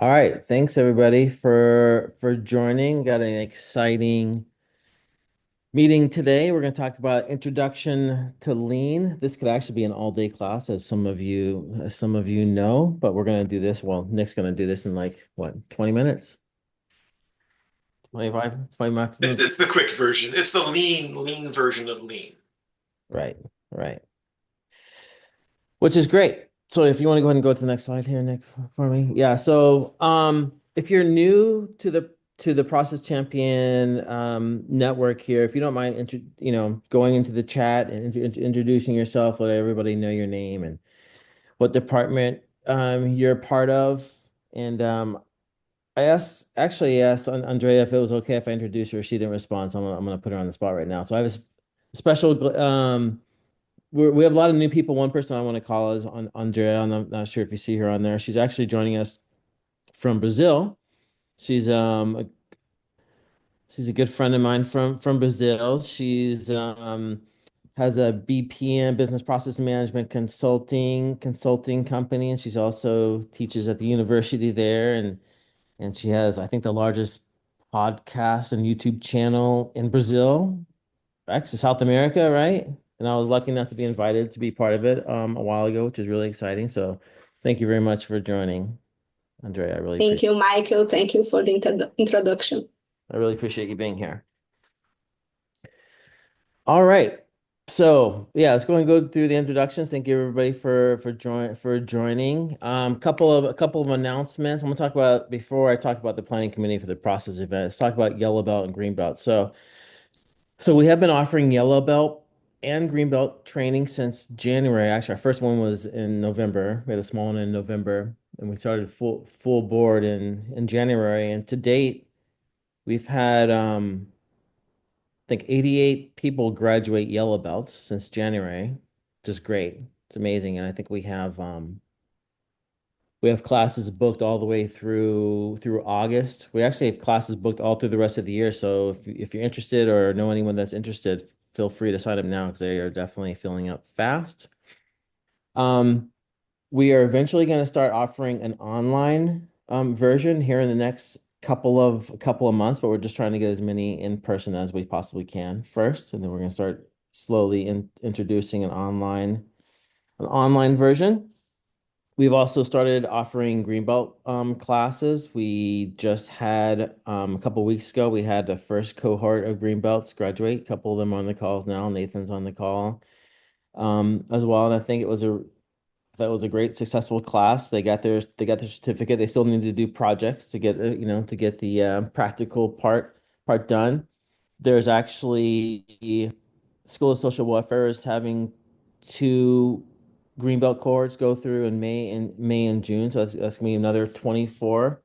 All right, thanks everybody for joining. Got an exciting meeting today. We're going to talk about introduction to lean. This could actually be an all-day class, as some of you know, but we're going to do this. Well, Nick's going to do this in like what, 20 minutes? 25, 25 It's, minutes. it's the quick version. It's the lean version of lean. Right, right. Which is great. So if you want to go ahead and go to the next slide here, Nick, for me. Yeah. So if you're new to the Process Champion network here, if you don't mind going into the chat and introducing yourself, let everybody know your name and what department you're a part of. And I asked Andrea if it was okay if I introduced her. She didn't respond, so I'm gonna put her on the spot right now. So I have a special we have a lot of new people. One person I want to call is Andrea, and I'm not sure if you see her on there. She's actually joining us from Brazil. She's she's a good friend of mine from Brazil. She's has a BPM, business process management consulting company, and she's also teaches at the university there, and she has, I think, the largest podcast and YouTube channel in Brazil, actually South America, right? And I was lucky enough to be invited to be part of it a while ago, which is really exciting. So thank you very much for joining, Andrea. Thank you, Michael. Thank you for the introduction. I really appreciate you being here. All right. So yeah, let's go and go through the introductions. Thank you everybody for joining. A couple of announcements. I'm gonna talk about before I talk about the planning committee for the process event. Let's talk about yellow belt and green belt. So we have been offering yellow belt and green belt training since January. Actually, our first one was in November. We had a small one in November, and we started full board in January. And to date, we've had I think 88 people graduate yellow belts since January, which is great. It's amazing. And I think we have classes booked all the way through August. We actually have classes booked all through the rest of the year. So if you're interested or know anyone that's interested, feel free to sign up now because they are definitely filling up fast. Um, we are eventually going to start offering an online version here in the next couple of months, but we're just trying to get as many in person as we possibly can first, and then we're going to start slowly introducing an online version. We've also started offering Greenbelt classes. We just had a couple weeks ago, we had the first cohort of Greenbelts graduate. A couple of them on the calls now. Nathan's on the call as well. And I think that was a great successful class. They got their certificate. They still need to do projects to get to get the practical part done. There's actually School of Social Welfare is having two Greenbelt cohorts go through in May and June. So that's gonna be another 24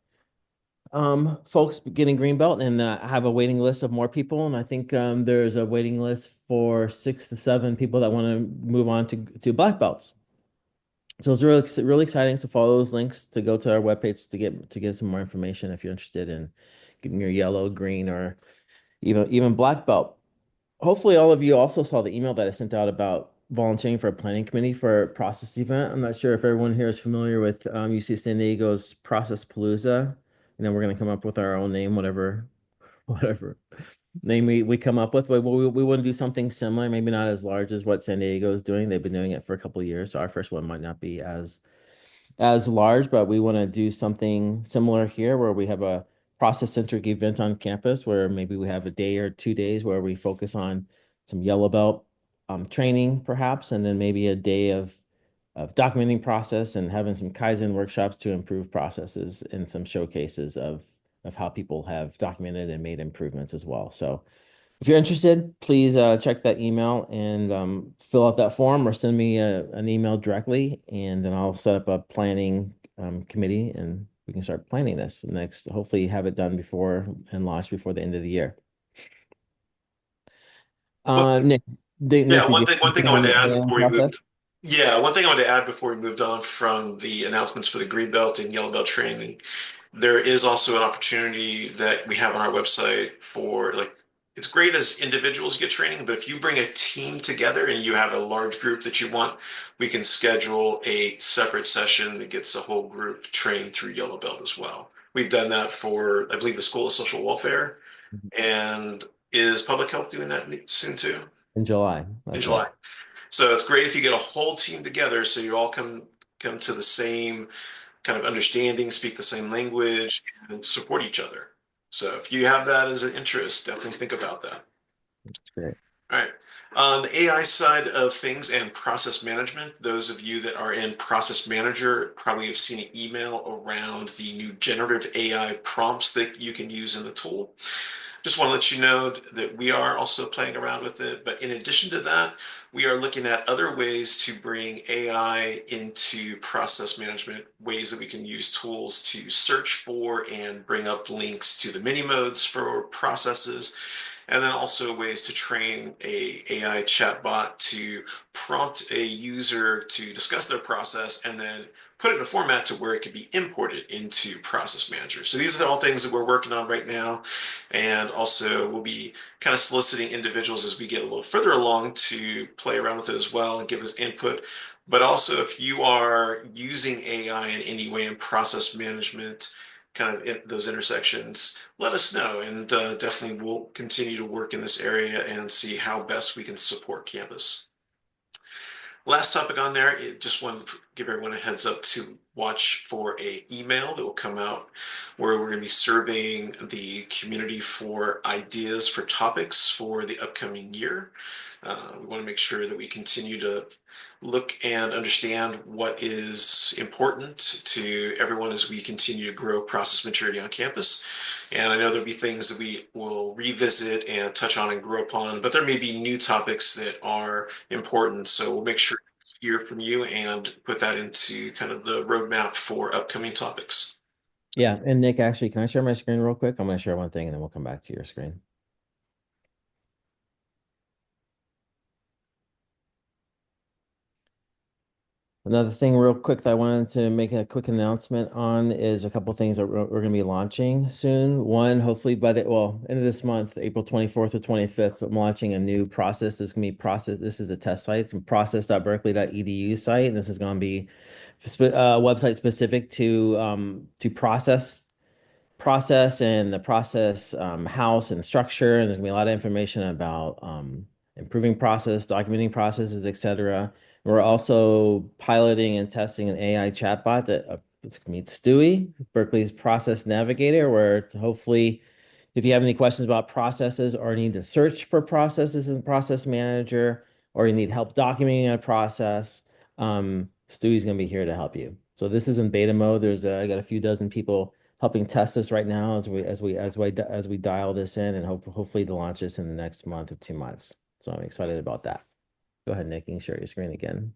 folks getting Greenbelt, and I have a waiting list of more people. And I think there's a waiting list for 6 to 7 people that want to move on to black belts. So it's really exciting. So follow those links to go to our webpage to get some more information if you're interested in getting your yellow, green, or even black belt. Hopefully, all of you also saw the email that I sent out about volunteering for a planning committee for a process event. I'm not sure if everyone here is familiar with UC San Diego's Process Palooza. We're going to come up with our own name, whatever name we come up with, but we want to do something similar, maybe not as large as what San Diego is doing. They've been doing it for a couple of years, so our first one might not be as large, but we want to do something similar here where we have a process-centric event on campus where maybe we have a day or 2 days where we focus on some yellow belt training perhaps, and then maybe a day of documenting process and having some Kaizen workshops to improve processes and some showcases of how people have documented and made improvements as well. So if you're interested, please check that email and fill out that form or send me an email directly, and then I'll set up a planning committee and we can start planning this next. Hopefully, have it done before and launched before the end of the year. What, Nick, Nick, yeah, did one you thing have one thing I anything on wanted the to add planning before we process? moved. Yeah, one thing I wanted to add before we moved on from the announcements for the green belt and yellow belt training. There is also an opportunity that we have on our website for like it's great as individuals get training, but if you bring a team together and you have a large group that you want, we can schedule a separate session that gets the whole group trained through Yellow Belt as well. We've done that for, I believe, the School of Social Welfare, and is Public Health doing that soon too? In July, In that's right. July. So it's great if you get a whole team together so you all come to the same kind of understanding, speak the same language, and support each other. So if you have that as an interest, definitely think about that. That's great. All right. On the AI side of things and process management, those of you that are in Process Manager probably have seen an email around the new generative AI prompts that you can use in the tool. Just want to let you know that we are also playing around with it. But in addition to that, we are looking at other ways to bring AI into process management, ways that we can use tools to search for and bring up links to the mini modes for processes. And then also ways to train a AI chatbot to prompt a user to discuss their process and then put it in a format to where it could be imported into Process Manager. So these are all things that we're working on right now. And also we'll be kind of soliciting individuals as we get a little further along to play around with it as well and give us input. But also if you are using AI in any way in process management, kind of in those intersections, let us know. And definitely we'll continue to work in this area and see how best we can support campus. Last topic on there, it just wanted to give everyone a heads up to watch for a email that will come out where we're going to be surveying the community for ideas for topics for the upcoming year. We want to make sure that we continue to look and understand what is important to everyone as we continue to grow process maturity on campus. And I know there'll be things that we will revisit and touch on and grow upon, but there may be new topics that are important. So we'll make sure to hear from you and put that into kind of the roadmap for upcoming topics. Yeah, and Nick, actually, can I share my screen real quick? I'm going to share one thing and then we'll come back to your screen. Another thing real quick that I wanted to make a quick announcement on is a couple things that we're going to be launching soon. One, hopefully by the, well, end of this month, April 24th or 25th, I'm launching a new process. This is going to be process. This is a test site. It's process.berkeley.edu site. And this is going to be a website specific to process and the process house and structure. And there's gonna be a lot of information about improving process, documenting processes, etc. We're also piloting and testing an AI chatbot that it's gonna meet Stewie, Berkeley's process navigator, where hopefully if you have any questions about processes or need to search for processes in Process Manager, or you need help documenting a process, Stewie's going to be here to help you. So this is in beta mode. I got a few dozen people helping test this right now as we dial this in and hopefully to launch this in the next month or 2 months. So I'm excited about that. Go ahead, Nick, and share your screen again.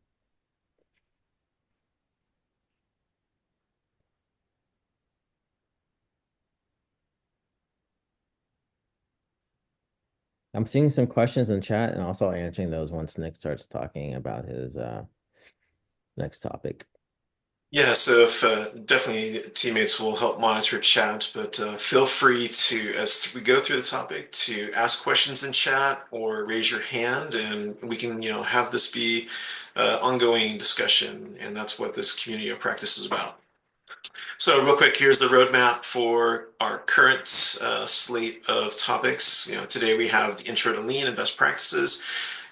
I'm seeing some questions in chat and also answering those once Nick starts talking about his next topic. Yeah, so if definitely teammates will help monitor chat, but feel free to, as we go through the topic, to ask questions in chat or raise your hand, and we can, have this be ongoing discussion, and that's what this community of practice is about. So real quick, here's the roadmap for our current slate of topics. Today we have the intro to lean and best practices.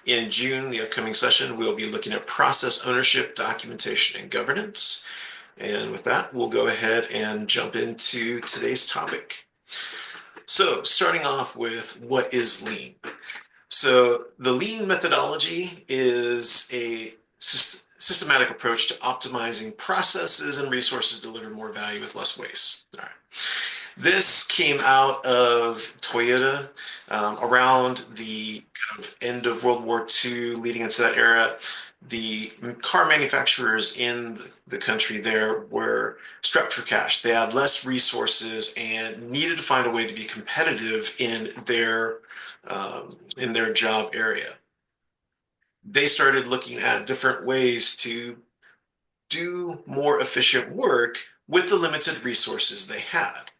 In June, the upcoming session, we'll be looking at process ownership, documentation, and governance. And with that, we'll go ahead and jump into today's topic. So starting off with what is lean? So the lean methodology is a systematic approach to optimizing processes and resources to deliver more value with less waste. All right. This came out of Toyota around the kind of end of World War II, leading into that era. The car manufacturers in the country there were strapped for cash. They had less resources and needed to find a way to be competitive in their job area. They started looking at different ways to do more efficient work with the limited resources they had.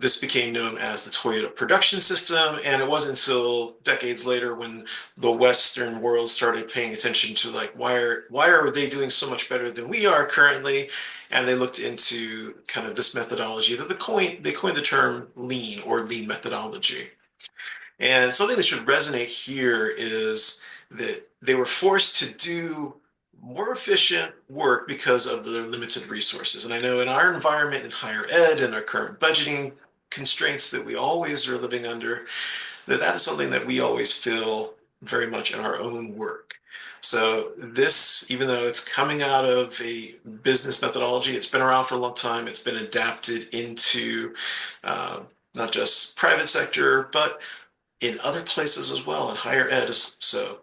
This became known as the Toyota production system, and it wasn't until decades later when the Western world started paying attention to like why are they doing so much better than we are currently, and they looked into kind of this methodology that they coined the term lean or lean methodology. And something that should resonate here is that they were forced to do more efficient work because of their limited resources. And I know in our environment in higher ed and our current budgeting constraints that we always are living under, that is something that we always feel very much in our own work. So this, even though it's coming out of a business methodology, it's been around for a long time. It's been adapted into uh, not just private sector, but in other places as well in higher ed. So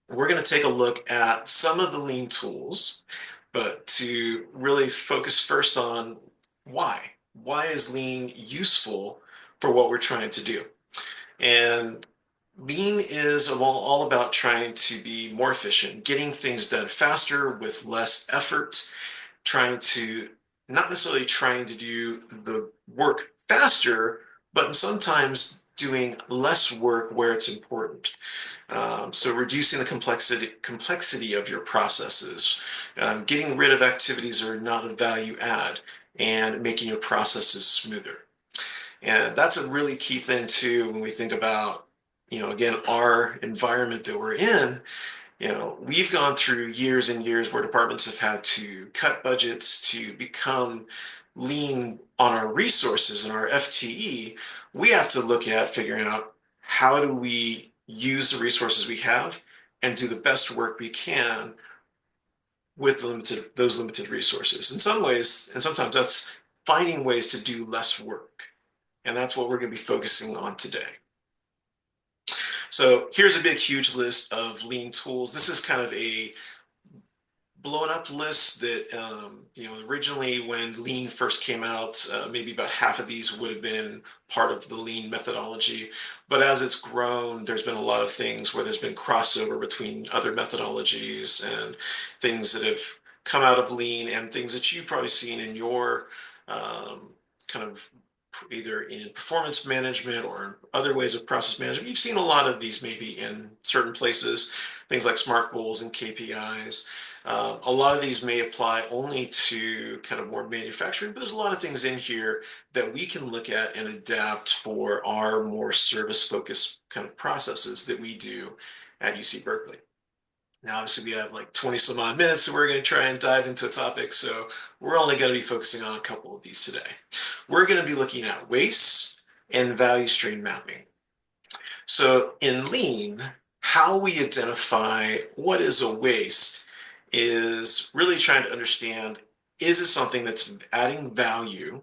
we're going to take a look at some of the lean tools, but to really focus first on why. Why is lean useful for what we're trying to do? And lean is all about trying to be more efficient, getting things done faster with less effort, trying to not necessarily trying to do the work faster, but sometimes doing less work where it's important. So reducing the complexity of your processes, getting rid of activities that are not of value add, and making your processes smoother. And that's a really key thing too when we think about, again, our environment that we're in. We've gone through years and years where departments have had to cut budgets to become lean on our resources and our FTE. We have to look at figuring out how do we use the resources we have and do the best work we can with those limited resources. In some ways, and sometimes that's finding ways to do less work. And that's what we're going to be focusing on today. So here's a big, huge list of lean tools. This is kind of a blown up list that, originally when lean first came out, maybe about half of these would have been part of the lean methodology. But as it's grown, there's been a lot of things where there's been crossover between other methodologies and things that have come out of lean and things that you've probably seen in your kind of either in performance management or other ways of process management. You've seen a lot of these maybe in certain places, things like SMART goals and KPIs. A lot of these may apply only to kind of more manufacturing, but there's a lot of things in here that we can look at and adapt for our more service-focused kind of processes that we do at UC Berkeley. Now, obviously, we have like 20 some odd minutes, so we're going to try and dive into a topic. So we're only going to be focusing on a couple of these today. We're going to be looking at waste and value stream mapping. So in lean, how we identify what is a waste is really trying to understand, is it something that's adding value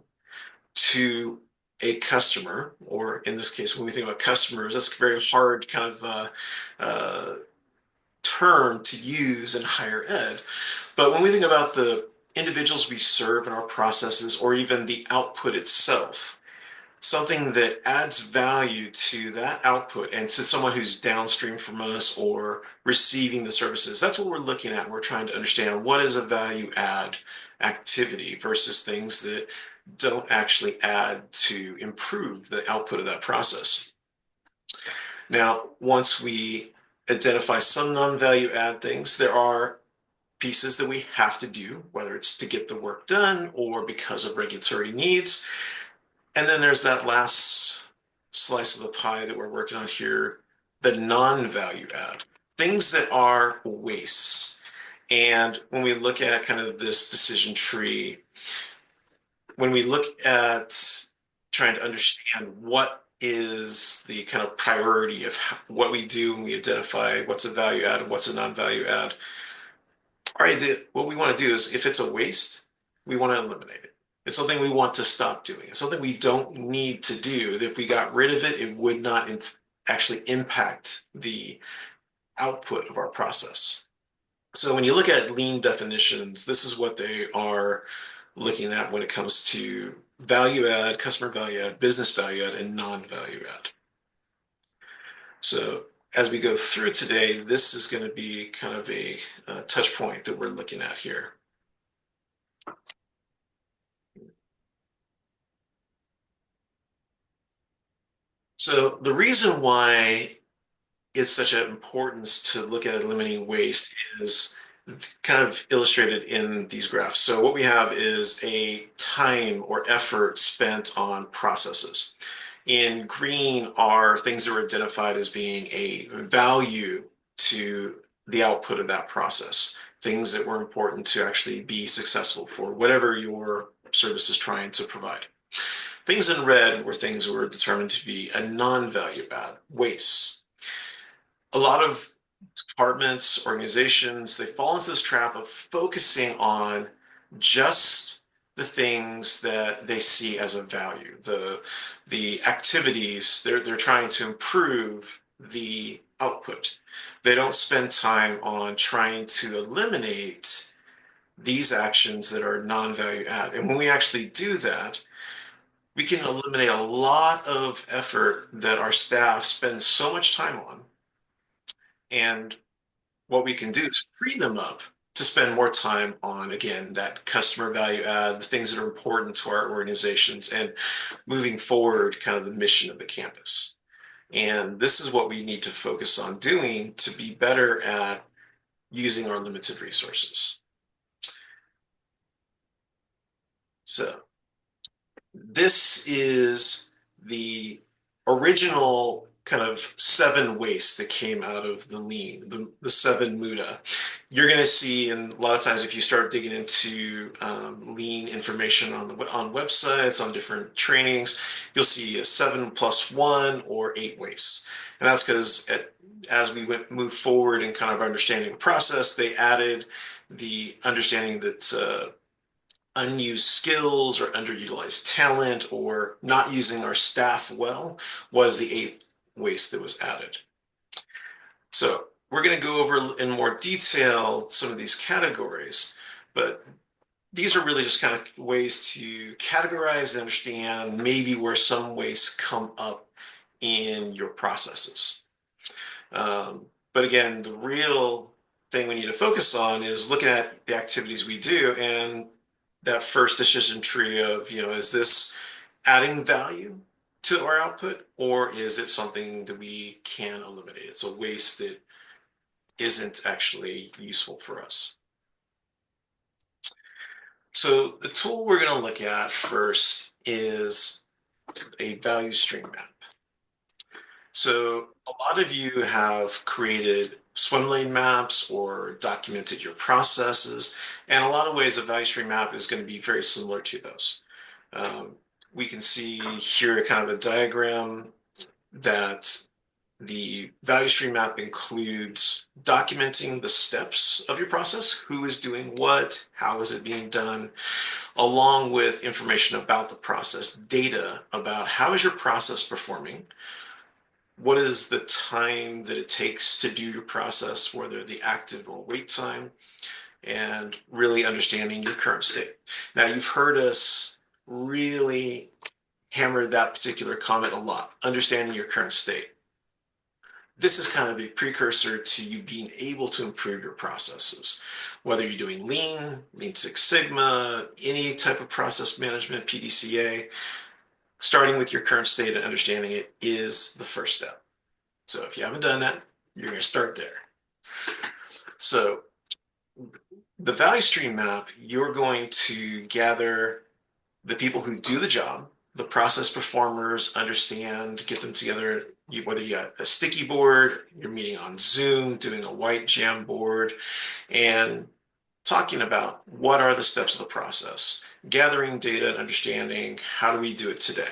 to a customer, or in this case, when we think about customers, that's a very hard kind of term to use in higher ed. But when we think about the individuals we serve in our processes, or even the output itself, something that adds value to that output and to someone who's downstream from us or receiving the services. That's what we're looking at. We're trying to understand what is a value add activity versus things that don't actually add to improve the output of that process. Now, once we identify some non-value add things, there are pieces that we have to do, whether it's to get the work done or because of regulatory needs. And then there's that last slice of the pie that we're working on here, the non-value add, things that are wastes. And when we look at kind of this decision tree, when we look at trying to understand what is the kind of priority of what we do when we identify what's a value add and what's a non-value add, our idea, what we want to do is if it's a waste, we want to eliminate it. It's something we want to stop doing. It's something we don't need to do. If we got rid of it, it would not actually impact the output of our process. So when you look at lean definitions, this is what they are looking at when it comes to value add, customer value add, business value add, and non-value add. So as we go through today, this is going to be kind of a touch point that we're looking at here. So the reason why it's such an importance to look at eliminating waste is kind of illustrated in these graphs. So what we have is a time or effort spent on processes. In green are things that were identified as being a value to the output of that process, things that were important to actually be successful for whatever your service is trying to provide. Things in red were things that were determined to be a non-value add, waste. A lot of departments, organizations, they fall into this trap of focusing on just the things that they see as a value, the activities they're trying to improve the output. They don't spend time on trying to eliminate these actions that are non-value add. And when we actually do that, we can eliminate a lot of effort that our staff spend so much time on. And what we can do is free them up to spend more time on, again, that customer value add, the things that are important to our organizations, and moving forward kind of the mission of the campus. And this is what we need to focus on doing to be better at using our limited resources. So this is the original kind of 7 wastes that came out of the lean, the 7 muda. You're going to see, and a lot of times if you start digging into lean information on websites, on different trainings, you'll see a 7+1 or 8 wastes. And that's because as we move forward in kind of understanding the process, they added the understanding that unused skills or underutilized talent or not using our staff well was the 8th waste that was added. So we're going to go over in more detail some of these categories, but these are really just kind of ways to categorize and understand maybe where some wastes come up in your processes. But again, the real thing we need to focus on is looking at the activities we do and that first decision tree of, is this adding value to our output or is it something that we can eliminate? It's a waste that isn't actually useful for us. So the tool we're going to look at first is a value stream map. So a lot of you have created swim lane maps or documented your processes. And a lot of ways a value stream map is going to be very similar to those. We can see here kind of a diagram that the value stream map includes documenting the steps of your process, who is doing what, how is it being done, along with information about the process, data about how is your process performing, what is the time that it takes to do your process, whether the active or wait time, and really understanding your current state. Now, you've heard us really hammer that particular comment a lot, understanding your current state. This is kind of a precursor to you being able to improve your processes. Whether you're doing Lean, Lean Six Sigma, any type of process management, PDCA, starting with your current state and understanding it is the first step. So if you haven't done that, you're going to start there. So the value stream map, you're going to gather the people who do the job, the process performers, understand, get them together, whether you got a sticky board, you're meeting on Zoom, doing a white Jamboard, and talking about what are the steps of the process, gathering data and understanding how do we do it today.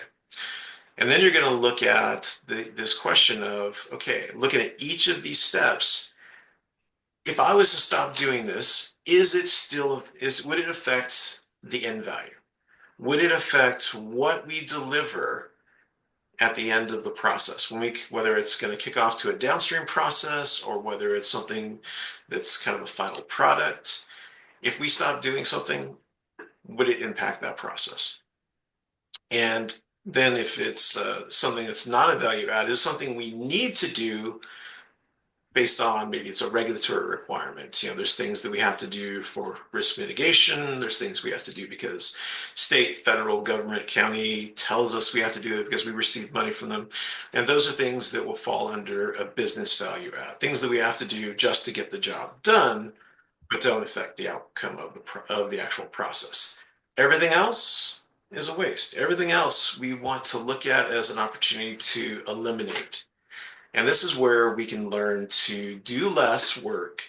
And then you're going to look at this question of, okay, looking at each of these steps, if I was to stop doing this, would it affect the end value? Would it affect what we deliver at the end of the process? Whether it's going to kick off to a downstream process or whether it's something that's kind of a final product, if we stop doing something, would it impact that process? And then if it's something that's not a value add, is something we need to do based on maybe it's a regulatory requirement. There's things that we have to do for risk mitigation. There's things we have to do because state, federal government, county tells us we have to do it because we receive money from them. And those are things that will fall under a business value add, things that we have to do just to get the job done, but don't affect the outcome of the actual process. Everything else is a waste. Everything else we want to look at as an opportunity to eliminate. And this is where we can learn to do less work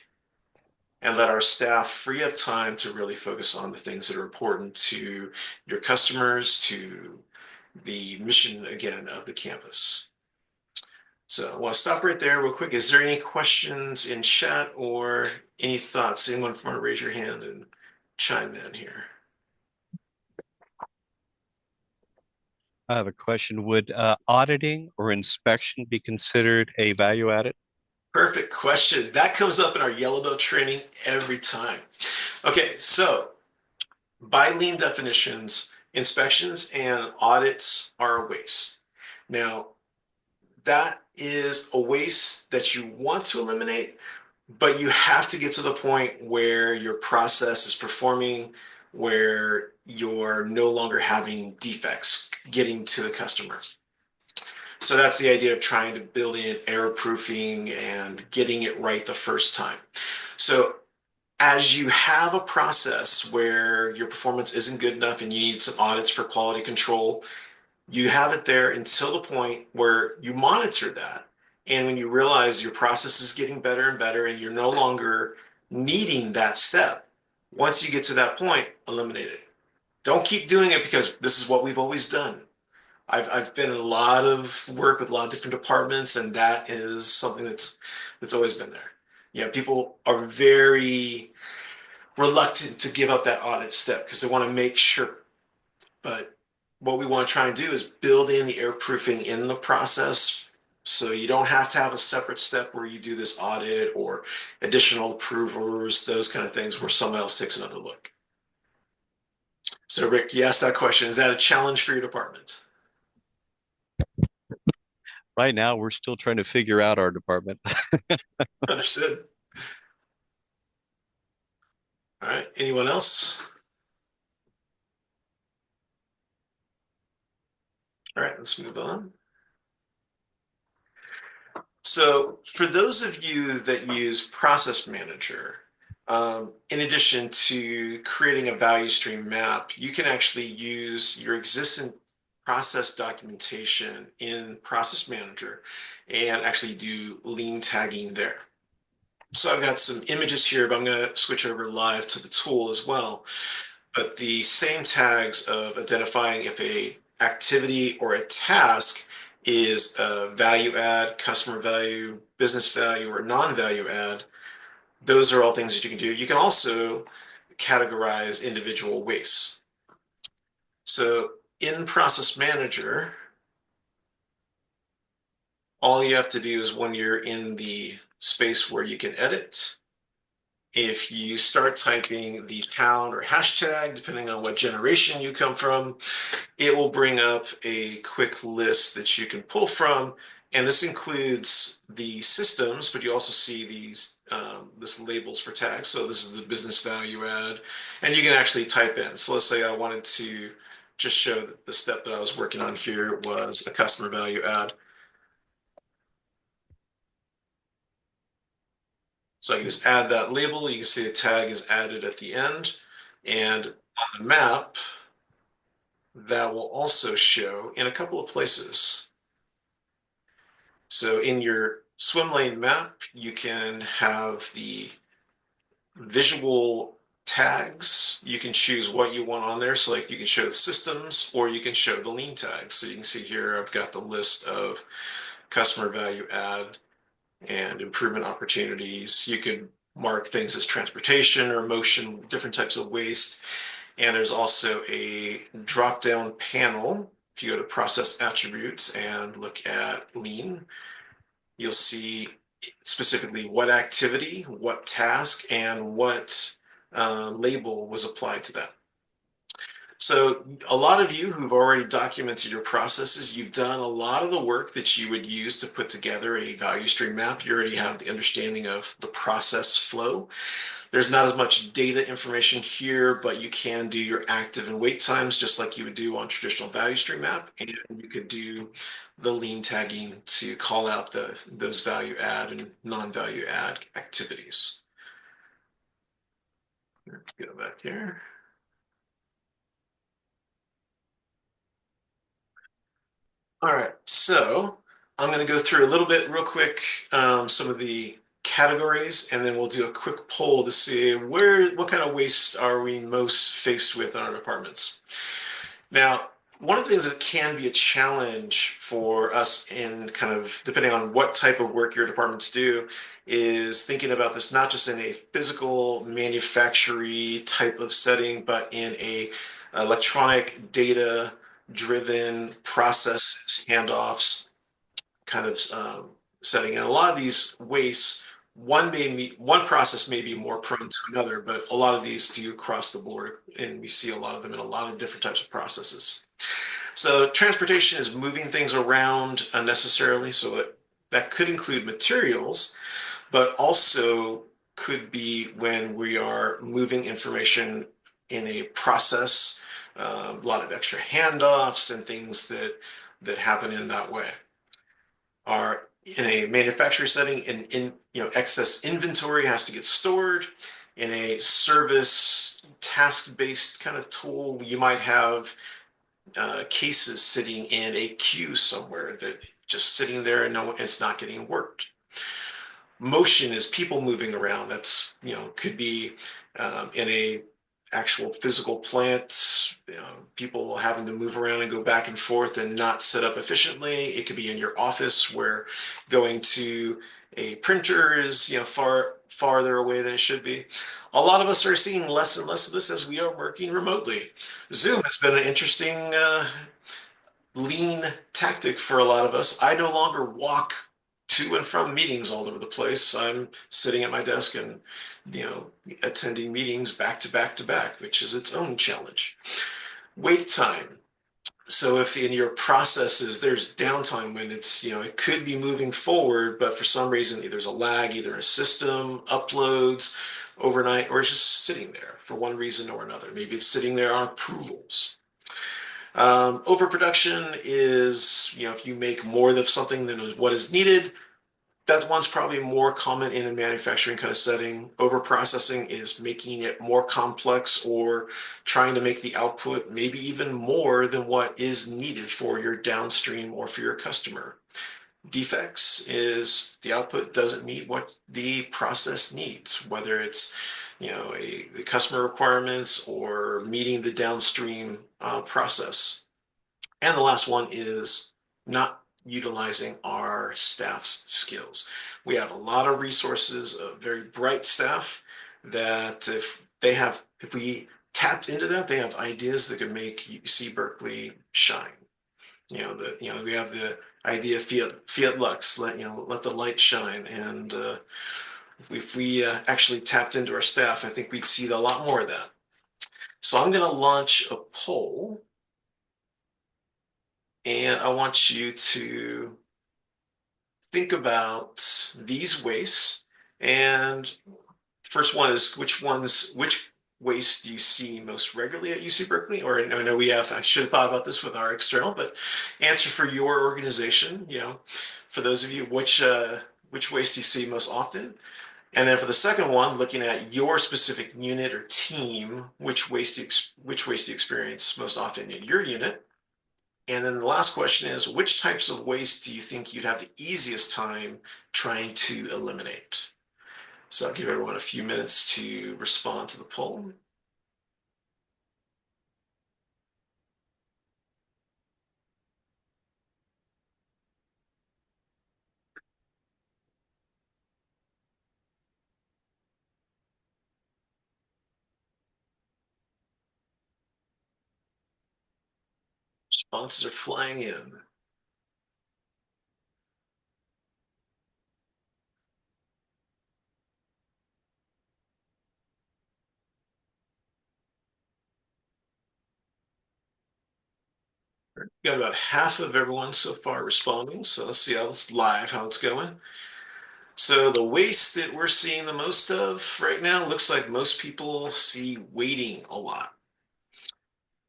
and let our staff free up time to really focus on the things that are important to your customers, to the mission, again, of the campus. So I want to stop right there real quick. Is there any questions in chat or any thoughts? Anyone want to raise your hand and chime in here? I have a question. Would auditing or inspection be considered a value added? Perfect question. That comes up in our yellow belt training every time. Okay, so by lean definitions, inspections and audits are a waste. Now, that is a waste that you want to eliminate, but you have to get to the point where your process is performing, where you're no longer having defects getting to the customer. So that's the idea of trying to build in error proofing and getting it right the first time. So as you have a process where your performance isn't good enough and you need some audits for quality control, you have it there until the point where you monitor that. And when you realize your process is getting better and better and you're no longer needing that step, once you get to that point, eliminate it. Don't keep doing it because this is what we've always done. I've been in a lot of work with a lot of different departments, and that is something that's always been there. Yeah, people are very reluctant to give up that audit step because they want to make sure. But what we want to try and do is build in the air proofing in the process so you don't have to have a separate step where you do this audit or additional approvers, those kind of things where someone else takes another look. So Rick, you asked that question. Is that a challenge for your department? Right now, we're still trying to figure out our department. Understood. All right. Anyone else? All right, let's move on. So for those of you that use Process Manager, in addition to creating a value stream map, you can actually use your existing process documentation in Process Manager and actually do lean tagging there. So I've got some images here, but I'm going to switch over live to the tool as well. But the same tags of identifying if a activity or a task is a value add, customer value, business value, or non-value add, those are all things that you can do. You can also categorize individual wastes. So in Process Manager, all you have to do is when you're in the space where you can edit, if you start typing the pound or hashtag, depending on what generation you come from, it will bring up a quick list that you can pull from. And this includes the systems, but you also see these this labels for tags. So this is the business value add, and you can actually type in. So let's say I wanted to just show that the step that I was working on here was a customer value add. So I can just add that label. You can see the tag is added at the end. And on the map, that will also show in a couple of places. So in your swim lane map, you can have the visual tags. You can choose what you want on there. So like you can show the systems or you can show the lean tags. So you can see here, I've got the list of customer value add and improvement opportunities. You could mark things as transportation or motion, different types of waste. And there's also a drop-down panel. If you go to process attributes and look at lean, you'll see specifically what activity, what task, and what label was applied to that. So a lot of you who've already documented your processes, you've done a lot of the work that you would use to put together a value stream map. You already have the understanding of the process flow. There's not as much data information here, but you can do your active and wait times just like you would do on traditional value stream map. And you could do the lean tagging to call out those value add and non-value add activities. Go back here. All right, so I'm going to go through a little bit real quick, some of the categories, and then we'll do a quick poll to see what kind of waste are we most faced with in our departments. Now, one of the things that can be a challenge for us in kind of depending on what type of work your departments do is thinking about this not just in a physical manufacturing type of setting, but in a electronic data driven processes, handoffs kind of setting. And a lot of these wastes, one process may be more prone to another, but a lot of these do cross the board, and we see a lot of them in a lot of different types of processes. So transportation is moving things around unnecessarily, so that could include materials, but also could be when we are moving information in a process, a lot of extra handoffs and things that happen in that way are in a manufacturing setting and excess inventory has to get stored in a service task-based kind of tool. You might have cases sitting in a queue somewhere that just sitting there and it's not getting worked. Motion is people moving around. That's, could be in a actual physical plant, people having to move around and go back and forth and not set up efficiently. It could be in your office where going to a printer is, farther away than it should be. A lot of us are seeing less and less of this as we are working remotely. Zoom has been an interesting lean tactic for a lot of us. I no longer walk to and from meetings all over the place. I'm sitting at my desk and, attending meetings back to back to back, which is its own challenge. Wait time. So if in your processes there's downtime when it's, it could be moving forward, but for some reason there's a lag, either a system uploads overnight or it's just sitting there for one reason or another. Maybe it's sitting there on approvals. Overproduction is, if you make more of something than what is needed, that one's probably more common in a manufacturing kind of setting. Overprocessing is making it more complex or trying to make the output maybe even more than what is needed for your downstream or for your customer. Defects is the output doesn't meet what the process needs, whether it's the customer requirements or meeting the downstream process. And the last one is not utilizing our staff's skills. We have a lot of resources, a very bright staff that if we tapped into that, they have ideas that could make UC Berkeley shine. We have the idea Fiat Lux, let the light shine. And if we actually tapped into our staff, I think we'd see a lot more of that. So I'm going to launch a poll. And I want you to think about these wastes. And first one is which waste do you see most regularly at UC Berkeley? Or I know I should have thought about this with our external, but answer for your organization, for those of you, which waste do you see most often? And then for the second one, looking at your specific unit or team, which waste do you experience most often in your unit? And then the last question is, which types of waste do you think you'd have the easiest time trying to eliminate? So I'll give everyone a few minutes to respond to the poll. Responses are flying in. Got about half of everyone so far responding, so let's see how it's live, how it's going. So the waste that we're seeing the most of right now looks like most people see waiting a lot.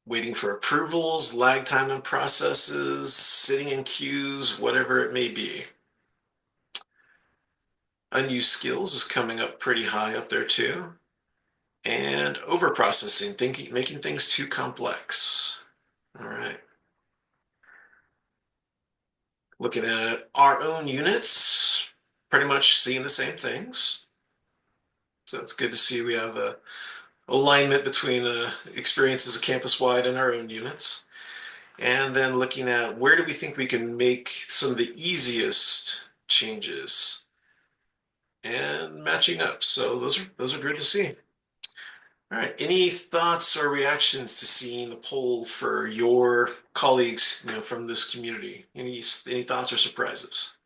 Waiting for approvals, lag time in processes, sitting in queues, whatever it may be. Unused skills is coming up pretty high up there too. And overprocessing, thinking, making things too complex. All right. Looking at our own units, pretty much seeing the same things. So it's good to see we have a alignment between experiences campus-wide and our own units. And then looking at where do we think we can make some of the easiest changes and matching up. So those are good to see. All right. Any thoughts or reactions to seeing the poll for your colleagues, from this community? Any thoughts or surprises?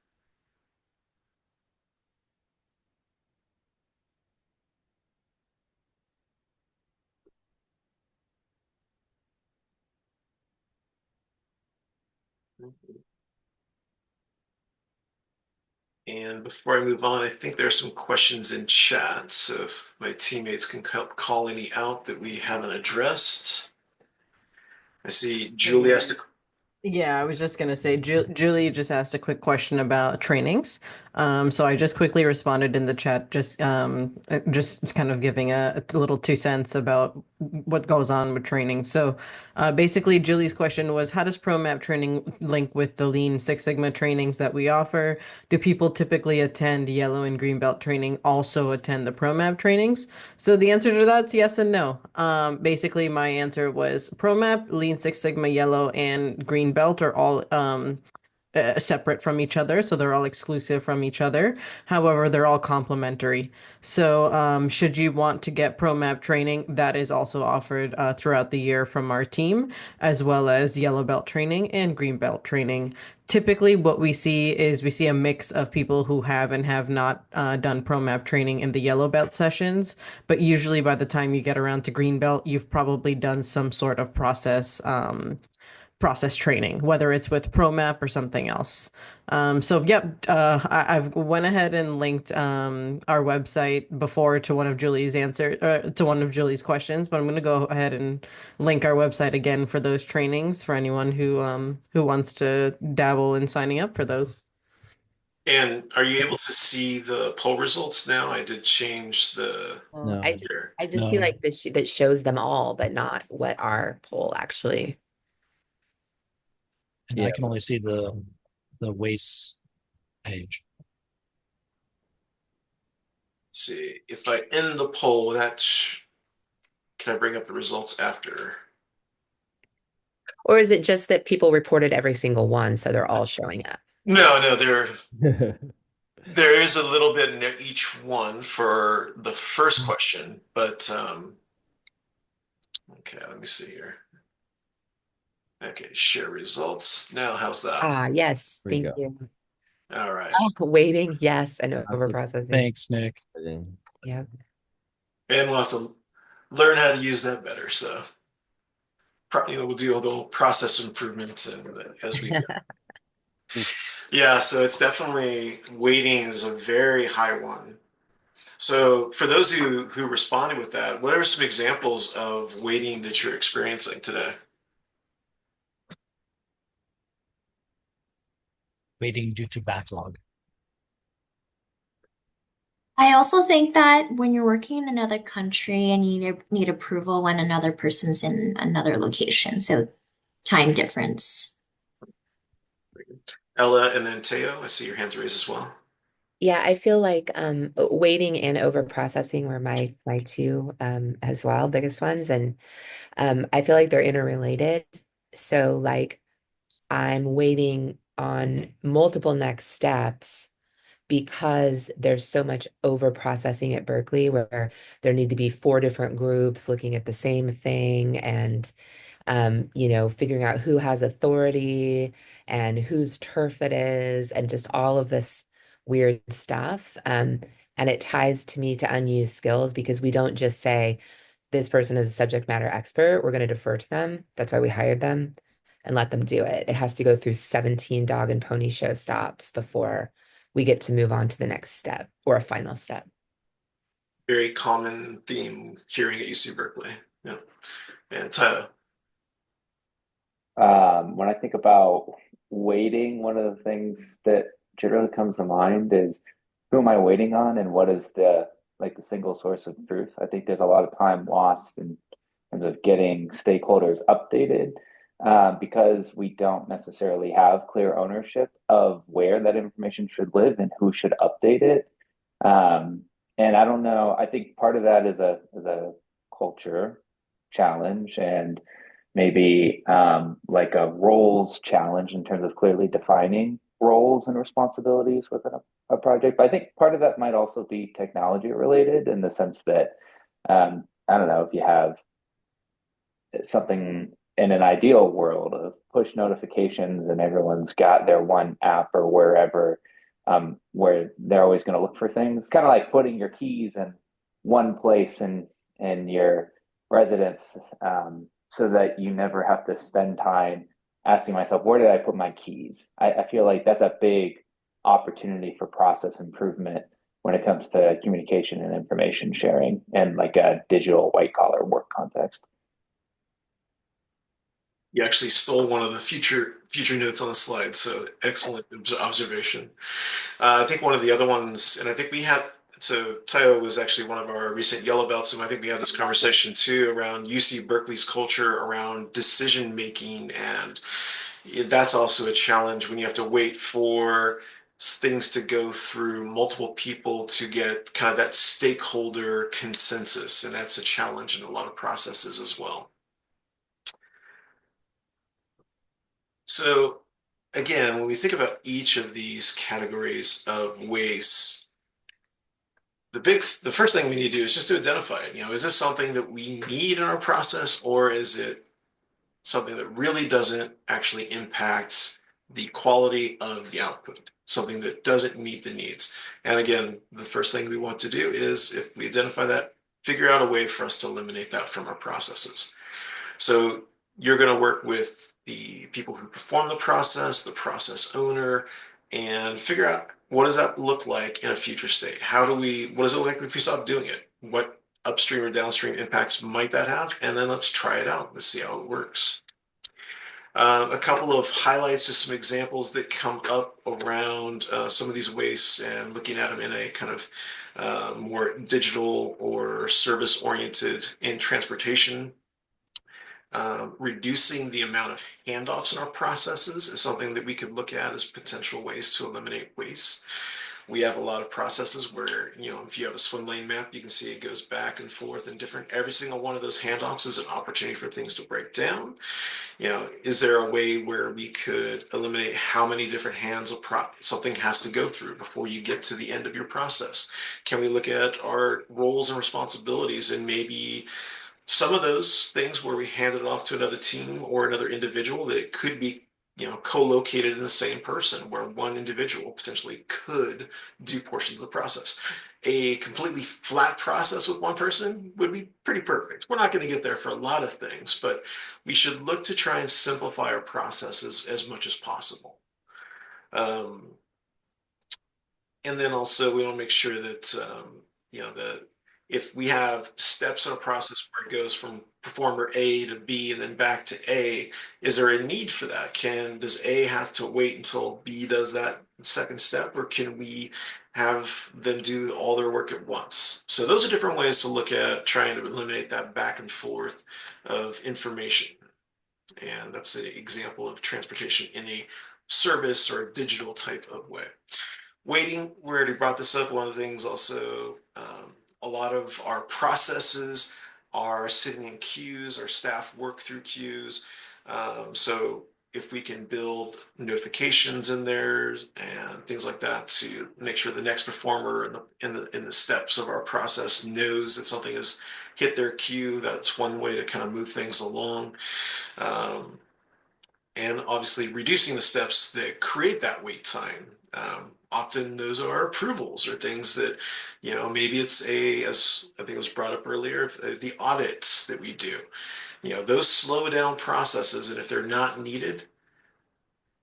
And before I move on, I think there are some questions in chat. So if my teammates can help call any out that we haven't addressed. I see Hey, Julie asked a Nate. Yeah, I was just gonna say, Julie just asked a quick question about trainings. So I just quickly responded in the chat, just kind of giving a little 2 cents about what goes on with training. So, basically, Julie's question was, how does ProMap training link with the Lean Six Sigma trainings that we offer? Do people typically attend yellow and green belt training, also attend the ProMap trainings? So the answer to that's yes and no. Basically, my answer was ProMap, Lean Six Sigma, Yellow, and Green Belt are all separate from each other, so they're all exclusive from each other. However, they're all complementary. So, should you want to get ProMap training, that is also offered throughout the year from our team, as well as Yellow Belt training and Green Belt training. Typically, what we see a mix of people who have and have not done ProMap training in the Yellow Belt sessions, but usually by the time you get around to Green Belt, you've probably done some sort of process training, whether it's with ProMap or something else. So yep, I've went ahead and linked our website before to one of Julie's questions, but I'm going to go ahead and link our website again for those trainings for anyone who wants to dabble in signing up for those. And are you able to see the poll results now? I did change the No. here. I just see No, like this that shows them all, but not what our poll actually. and Yeah. I can only see the waste page. Let's see if I end the poll. Can I bring up the results after? Or is it just that people reported every single one, so they're all showing up? No, no, there is a little bit in each one for the first question, but okay, let me see here. Okay, share results. Now, how's that? Ah, yes, There we thank go. you. All right. Oh, waiting, yes, and That's over processing. Thanks, Nick. exciting. Yep. And we'll have to learn how to use that better. So, we'll do a little process improvements and as we yeah, so it's definitely waiting is a very high one. So for those who responded with that, what are some examples of waiting that you're experiencing today? Waiting due to backlog. I also think that when you're working in another country and you need approval when another person's in another location, so time difference. Ella and then Teo, I see your hands raised as well. Yeah, I feel like waiting and over processing were my two as well biggest ones, and I feel like they're interrelated. So like I'm waiting on multiple next steps because there's so much over processing at Berkeley where there need to be four different groups looking at the same thing and figuring out who has authority and whose turf it is and just all of this weird stuff. And it ties to me to unused skills because we don't just say this person is a subject matter expert. We're going to defer to them. That's why we hired them. and let them do it. It has to go through 17 dog and pony show stops before we get to move on to the next step or a final step. Very common theme hearing at UC Berkeley. Yeah. And Tyler. When I think about waiting, one of the things that generally comes to mind is who am I waiting on and what is the single source of truth? I think there's a lot of time lost in terms of getting stakeholders updated because we don't necessarily have clear ownership of where that information should live and who should update it. And I don't know, I think part of that is a culture challenge and maybe like a roles challenge in terms of clearly defining roles and responsibilities within a project. But I think part of that might also be technology related in the sense that I don't know if you have something in an ideal world of push notifications and everyone's got their one app or wherever where they're always going to look for things. It's kind of like putting your keys in one place in your residence so that you never have to spend time asking myself, where did I put my keys? I feel like that's a big opportunity for process improvement when it comes to communication and information sharing and like a digital white collar work context. You actually stole one of the future notes on the slide, so excellent observation. I think one of the other ones, and I think we had, so Tayo was actually one of our recent yellow belts, and I think we had this conversation too around UC Berkeley's culture around decision making, and that's also a challenge when you have to wait for things to go through multiple people to get kind of that stakeholder consensus, and that's a challenge in a lot of processes as well. So again, when we think about each of these categories of waste, the first thing we need to do is just to identify it. Is this something that we need in our process, or is it something that really doesn't actually impact the quality of the output, something that doesn't meet the needs? And again, the first thing we want to do is, if we identify that, figure out a way for us to eliminate that from our processes. So you're going to work with the people who perform the process owner, and figure out, what does that look like in a future state? What does it look like if we stop doing it? What upstream or downstream impacts might that have? And then let's try it out. Let's see how it works. A couple of highlights, just some examples that come up around some of these wastes and looking at them in a kind of more digital or service oriented in transportation. Reducing the amount of handoffs in our processes is something that we could look at as potential ways to eliminate waste. We have a lot of processes where, if you have a swim lane map, you can see it goes back and forth and different. Every single one of those handoffs is an opportunity for things to break down. Is there a way where we could eliminate how many different hands something has to go through before you get to the end of your process? Can we look at our roles and responsibilities, and maybe some of those things where we handed it off to another team or another individual, that could be co-located in the same person, where one individual potentially could do portions of the process. A completely flat process with one person would be pretty perfect. We're not going to get there for a lot of things, but we should look to try and simplify our processes as much as possible. And then also we want to make sure that that if we have steps in a process where it goes from performer A to B and then back to A, is there a need for that? Does A have to wait until B does that second step, or can we have them do all their work at once? So those are different ways to look at trying to eliminate that back and forth of information. And that's an example of transportation in a service or a digital type of way. Waiting, we already brought this up. One of the things also, a lot of our processes are sitting in queues. Our staff work through queues. So if we can build notifications in there and things like that to make sure the next performer in the steps of our process knows that something has hit their queue, that's one way to kind of move things along. And obviously reducing the steps that create that wait time. often those are approvals or things that, maybe it's as I think it was brought up earlier, the audits that we do. Those slow down processes, and if they're not needed,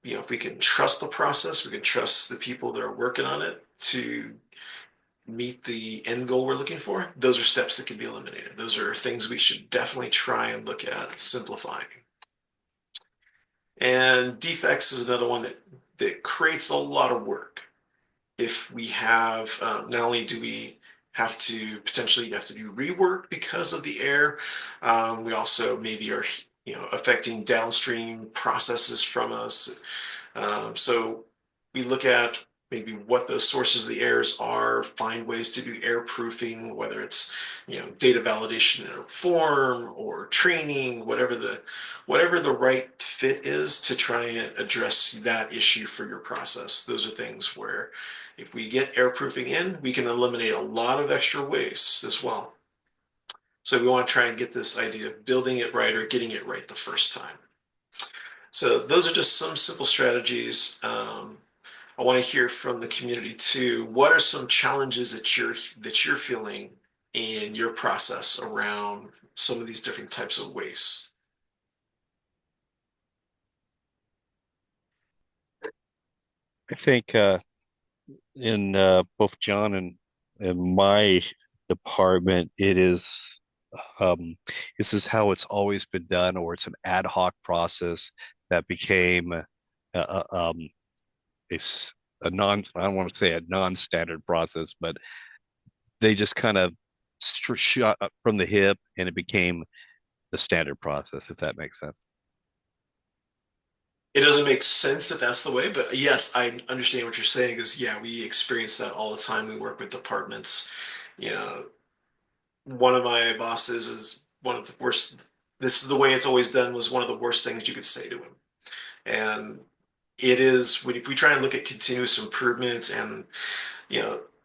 if we can trust the process, we can trust the people that are working on it to meet the end goal we're looking for, those are steps that can be eliminated. Those are things we should definitely try and look at simplifying. And defects is another one that creates a lot of work. If we have, not only do we have to potentially have to do rework because of the error, we also maybe are, affecting downstream processes from us. So we look at maybe what those sources of the errors are, find ways to do error proofing, whether it's, data validation in a form or training, whatever the right fit is to try and address that issue for your process. Those are things where if we get error proofing in, we can eliminate a lot of extra waste as well. So we want to try and get this idea of building it right or getting it right the first time. So those are just some simple strategies. I want to hear from the community too. What are some challenges that you're feeling in your process around some of these different types of waste? I think in both John and my department, it is this is how it's always been done, or it's an ad hoc process that became it's a non I don't want to say a non-standard process, but they just kind of shot up from the hip and it became the standard process, if that makes sense. It doesn't make sense that that's the way, but yes, I understand what you're saying. Is yeah, we experience that all the time. We work with departments. You know, one of my bosses is one of the worst. This is the way it's always done. Was one of the worst things you could say to him, and it is if we try and look at continuous improvement, and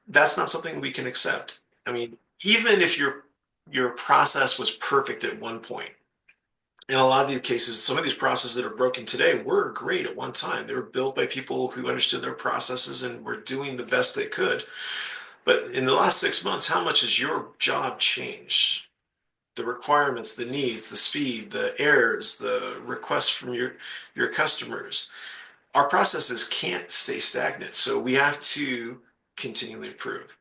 that's not something we can accept. I mean, even if your process was perfect at one point, in a lot of these cases, some of these processes that are broken today were great at one time. They were built by people who understood their processes and were doing the best they could. But in the last 6 months, how much has your job changed? The requirements, the needs, the speed, the errors, the requests from your customers. Our processes can't stay stagnant, so we have to continually improve.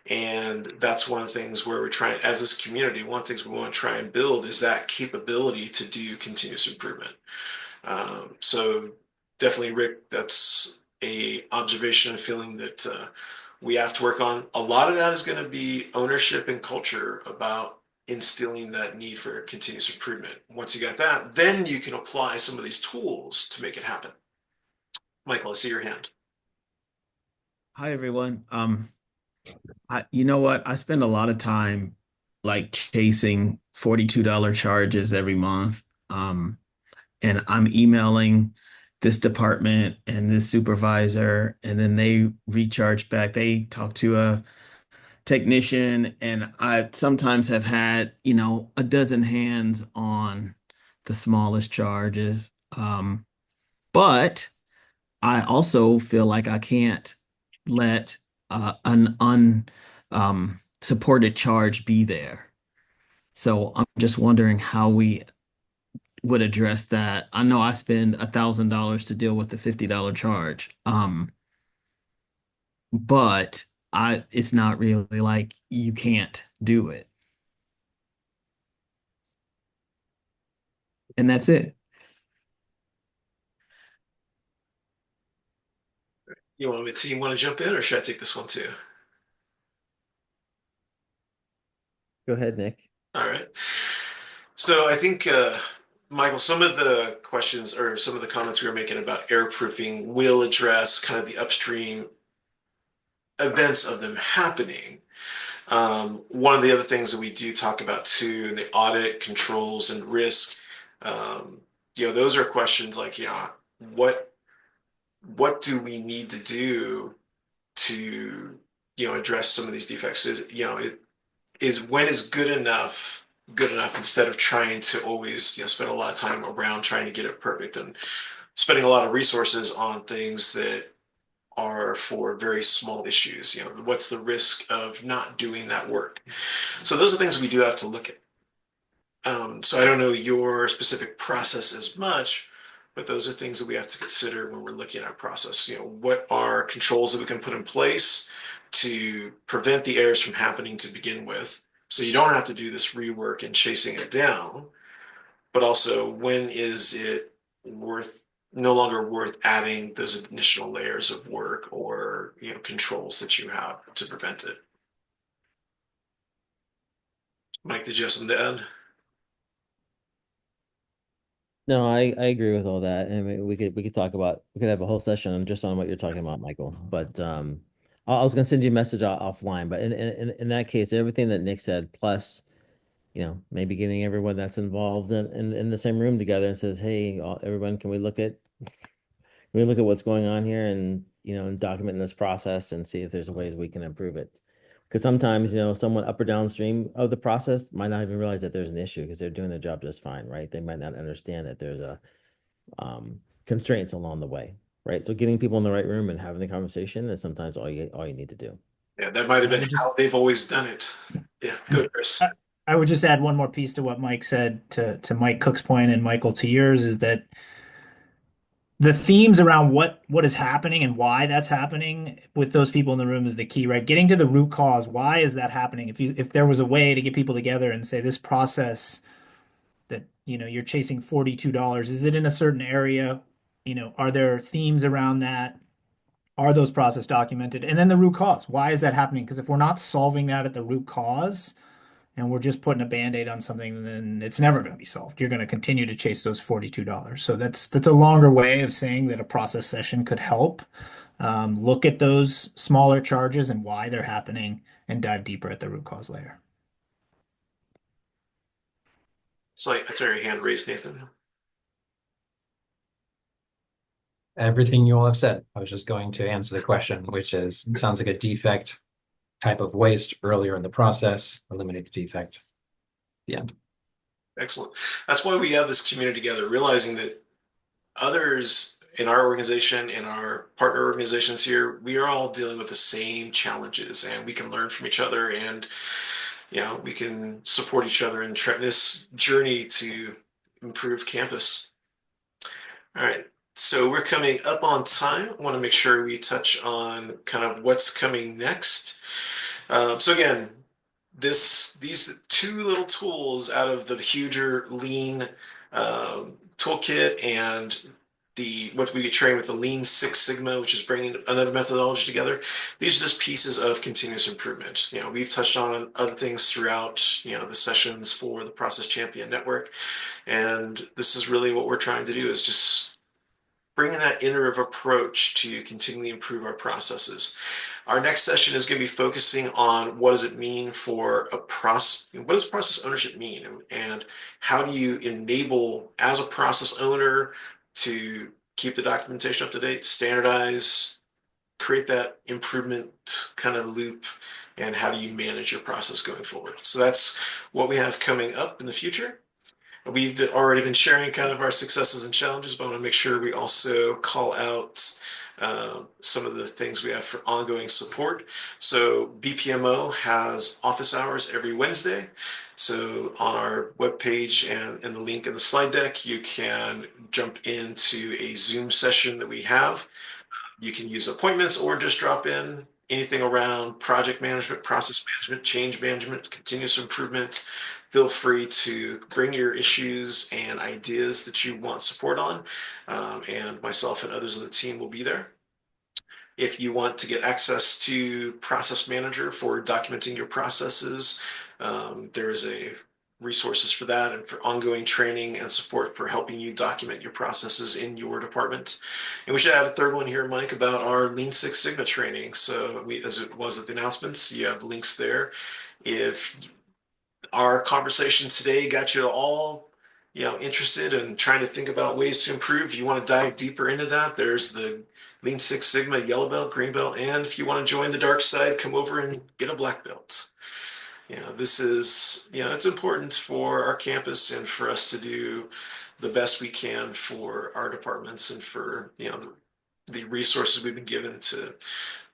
And that's one of the things where we're trying, as this community, one of the things we want to try and build is that capability to do continuous improvement. So definitely, Rick, that's a observation and feeling that we have to work on. A lot of that is going to be ownership and culture about instilling that need for continuous improvement. Once you got that, then you can apply some of these tools to make it happen. Michael, I see your hand. Hi everyone. You know what? I spend a lot of time like chasing $42 charges every month. And I'm emailing this department and this supervisor, and then they recharge back. They talk to a technician, and I sometimes have had, a dozen hands on the smallest charges. But I also feel like I can't let an supported charge be there. So I'm just wondering how we would address that. I know I spend $1,000 to deal with the $50 charge. But it's not really like you can't do it. And that's it. You want to jump in, or should I take this one too? Go ahead, Nick. All right. So I think, Michael, some of the questions or some of the comments we were making about air proofing will address kind of the upstream events of them happening. One of the other things that we do talk about too in the audit controls and risk, those are questions like, what what do we need to do to address some of these defects? When is good enough instead of trying to always spend a lot of time around trying to get it perfect and spending a lot of resources on things that are for very small issues. What's the risk of not doing that work? So those are things we do have to look at. So I don't know your specific process as much, but those are things that we have to consider when we're looking at our process. What are controls that we can put in place to prevent the errors from happening to begin with, so you don't have to do this rework and chasing it down, but also when is it no longer worth adding those additional layers of work or controls that you have to prevent it. Mike, did you have something to add? No, I agree with all that. And we could talk about we could have a whole session just on what you're talking about, Michael. But I was gonna send you a message offline. But in that case, everything that Nick said, plus maybe getting everyone that's involved in the same room together and says, hey, everyone, can we look at what's going on here and and document this process and see if there's ways we can improve it. Because sometimes, someone up or downstream of the process might not even realize that there's an issue because they're doing their job just fine, right? They might not understand that there's a constraints along the way, right? So getting people in the right room and having the conversation is sometimes all you need to do. Yeah, that might have I been would just how they've always done it. Yeah, good, Chris. I, I would just add one more piece to what Mike said to Mike Cook's point and Michael to yours is that the themes around what is happening and why that's happening with those people in the room is the key, right? Getting to the root cause. Why is that happening? If there was a way to get people together and say this process that you're chasing $42, is it in a certain area? Are there themes around that? Are those process documented? And then the root cause. Why is that happening? Because if we're not solving that at the root cause, and we're just putting a band-aid on something, then it's never going to be solved. You're going to continue to chase those $42. So that's a longer way of saying that a process session could help look at those smaller charges and why they're happening and dive deeper at the root cause layer. It's like, I saw your hand raised, Nathan. Everything you all have said. I was just going to answer the question, which is, it sounds like a defect type of waste earlier in the process, eliminate the defect. The end. Excellent. That's why we have this community together, realizing that others in our organization, in our partner organizations here, we are all dealing with the same challenges, and we can learn from each other, and we can support each other in this journey to improve campus. All right. So we're coming up on time. I want to make sure we touch on kind of what's coming next. So again, these two little tools out of the huger lean toolkit and what we get trained with the Lean Six Sigma, which is bringing another methodology together. These are just pieces of continuous improvement. We've touched on other things throughout, the sessions for the Process Champion Network. And this is really what we're trying to do, is just bringing that iterative approach to continually improve our processes. Our next session is going to be focusing on what does it mean for a process, what does process ownership mean, and how do you enable as a process owner to keep the documentation up to date, standardize, create that improvement kind of loop, and how do you manage your process going forward. So that's what we have coming up in the future. We've already been sharing kind of our successes and challenges, but I want to make sure we also call out some of the things we have for ongoing support. So BPMO has office hours every Wednesday. So on our webpage and in the link in the slide deck, you can jump into a Zoom session that we have. You can use appointments or just drop in anything around project management, process management, change management, continuous improvement. Feel free to bring your issues and ideas that you want support on, and myself and others on the team will be there. If you want to get access to Process Manager for documenting your processes, there is a resources for that and for ongoing training and support for helping you document your processes in your department. And we should have a third one here, Mike, about our Lean Six Sigma training. So as it was at the announcements, you have links there. If our conversation today got you all interested and trying to think about ways to improve, if you want to dive deeper into that, there's the Lean Six Sigma yellow belt, green belt, and if you want to join the dark side, come over and get a black belt. This is, it's important for our campus and for us to do the best we can for our departments and for, the resources we've been given to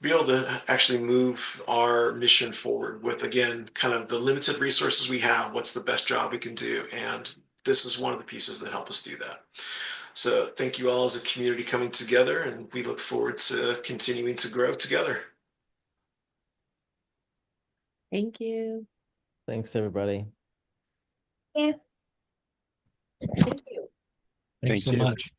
be able to actually move our mission forward with, again, kind of the limited resources we have, what's the best job we can do. And this is one of the pieces that help us do that. So thank you all as a community coming together, and we look forward to continuing to grow together. Thank you. Thanks, everybody. Yeah. Thank you. Thanks Thank so you. much.